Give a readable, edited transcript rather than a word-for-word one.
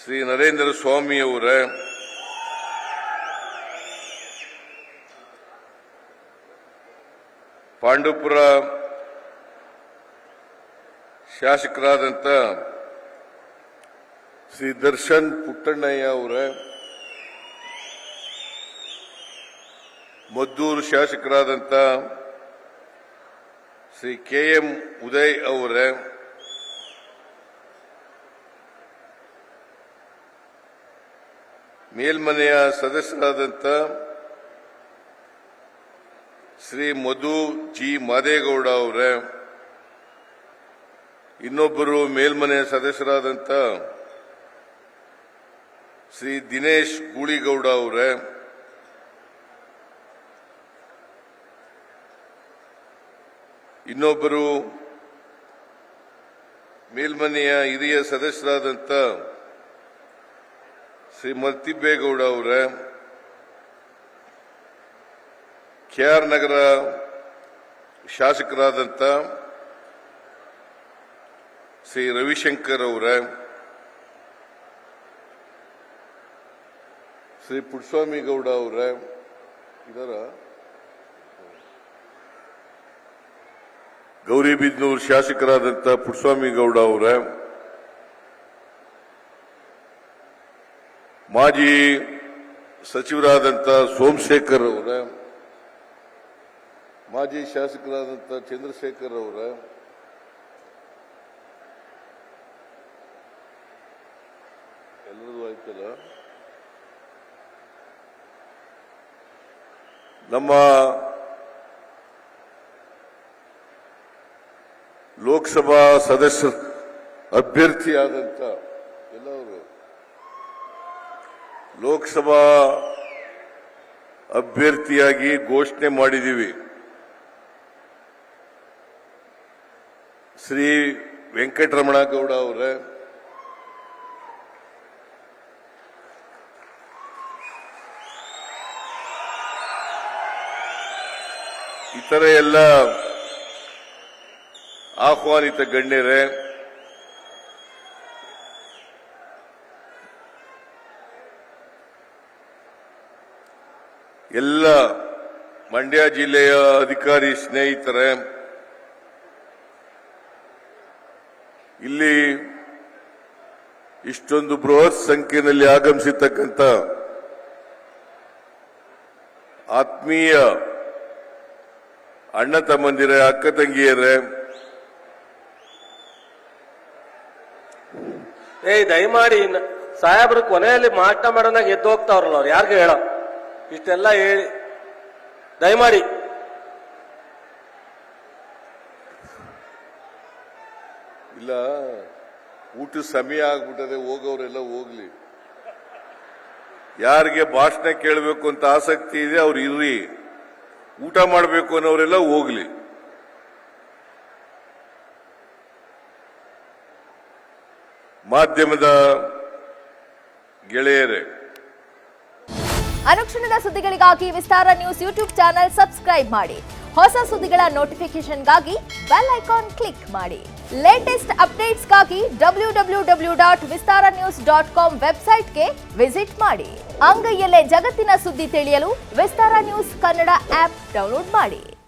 ಶ್ರೀ ನರೇಂದ್ರ ಸ್ವಾಮಿ ಅವರ ಪಾಂಡವಪುರ ಶಾಸಕರಾದಂಥ ಶ್ರೀ ದರ್ಶನ್ ಪುಟ್ಟಣ್ಣಯ್ಯ ಅವರ ಮದ್ದೂರು ಶಾಸಕರಾದಂಥ ಶ್ರೀ KM ಉದಯ್ ಅವರ ಮೇಲ್ಮನೆಯ ಸದಸ್ಯರಾದಂಥ ಶ್ರೀ ಮಧು ಜಿ ಮಾದೇಗೌಡ ಅವರ ಇನ್ನೊಬ್ಬರು ಮೇಲ್ಮನೆಯ ಸದಸ್ಯರಾದಂಥ ಶ್ರೀ ದಿನೇಶ್ ಗೂಳಿಗೌಡ ಅವರ ಇನ್ನೊಬ್ಬರು ಮೇಲ್ಮನೆಯ ಹಿರಿಯ ಸದಸ್ಯರಾದಂಥ ಶ್ರೀ ಮರ್ತಿಬ್ಬೇಗೌಡ ಅವರ KR ನಗರ ಶಾಸಕರಾದಂಥ ಶ್ರೀ ರವಿಶಂಕರ್ ಅವರ ಶ್ರೀ ಪುಟ್ಟಸ್ವಾಮಿ ಗೌಡ ಅವರ ಇದರ ಗೌರಿಬಿದನೂರು ಶಾಸಕರಾದಂಥ ಪುಟ್ಟಸ್ವಾಮಿ ಗೌಡ ಅವರ ಮಾಜಿ ಸಚಿವರಾದಂಥ ಸೋಮಶೇಖರ್ ಅವರ ಮಾಜಿ ಶಾಸಕರಾದಂಥ ಚಂದ್ರಶೇಖರ್ ಅವರ ಎಲ್ಲರದು ಆಯ್ತಲ್ಲ. ನಮ್ಮ ಲೋಕಸಭಾ ಸದಸ್ಯ ಅಭ್ಯರ್ಥಿಯಾದಂಥ ಎಲ್ಲವರು ಲೋಕಸಭಾ ಅಭ್ಯರ್ಥಿಯಾಗಿ ಘೋಷಣೆ ಮಾಡಿದ್ದೀವಿ. ಶ್ರೀ ವೆಂಕಟರಮಣ ಗೌಡ ಅವರ ಇತರ ಎಲ್ಲ ಆಹ್ವಾನಿತ ಗಣ್ಯರೇ, ಎಲ್ಲ ಮಂಡ್ಯ ಜಿಲ್ಲೆಯ ಅಧಿಕಾರಿ ಸ್ನೇಹಿತರೇ, ಇಲ್ಲಿ ಇಷ್ಟೊಂದು ಬೃಹತ್ ಸಂಖ್ಯೆಯಲ್ಲಿ ಆಗಮಿಸಿರ್ತಕ್ಕಂಥ ಆತ್ಮೀಯ ಅಣ್ಣ ತಮ್ಮಂದಿರೇ, ಅಕ್ಕ ತಂಗಿಯರೇ, ದಯಮಾಡಿ ಸಾಹೇಬ್ರು ಕೊನೆಯಲ್ಲಿ ಮಾತನಾಡೋಣ ಎದ್ದು ಹೋಗ್ತಾವ್ರಲ್ಲ ಅವ್ರು ಯಾರಿಗೂ ಹೇಳೋ ಇಷ್ಟೆಲ್ಲ ಹೇಳಿ ದಯಮಾಡಿ ಇಲ್ಲ ಊಟ ಸಮಯ ಆಗ್ಬಿಟ್ಟದೆ, ಹೋಗೋರೆಲ್ಲ ಹೋಗ್ಲಿ. ಯಾರಿಗೆ ಭಾಷಣ ಕೇಳಬೇಕು ಅಂತ ಆಸಕ್ತಿ ಇದೆ ಅವ್ರು ಇರ್ರಿ, ಊಟ ಮಾಡಬೇಕು ಅನ್ನೋರೆಲ್ಲ ಹೋಗ್ಲಿ. ಮಾಧ್ಯಮದ ಗೆಳೆಯರೇ, ಅನುಕ್ಷಣದ ಸುದ್ದಿಗಳಿಗಾಗಿ ವಿಸ್ತಾರ ನ್ಯೂಸ್ ಯೂಟ್ಯೂಬ್ ಚಾನೆಲ್ ಸಬ್ಸ್ಕ್ರೈಬ್ ಮಾಡಿ. ಹೊಸ ಸುದ್ದಿಗಳ ನೋಟಿಫಿಕೇಶನ್ಗಾಗಿ ಬೆಲ್ ಐಕಾನ್ ಕ್ಲಿಕ್ ಮಾಡಿ. ಲೇಟೆಸ್ಟ್ ಅಪ್ಡೇಟ್ಸ್ಗಾಗಿ www.vistaranews.com ವೆಬ್ಸೈಟ್ಗೆ ವಿಸಿಟ್ ಮಾಡಿ. ಅಂಗೈಯಲ್ಲೇ ಜಗತ್ತಿನ ಸುದ್ದಿ ತಿಳಿಯಲು ವಿಸ್ತಾರ ನ್ಯೂಸ್ ಕನ್ನಡ ಆಪ್ ಡೌನ್ಲೋಡ್ ಮಾಡಿ.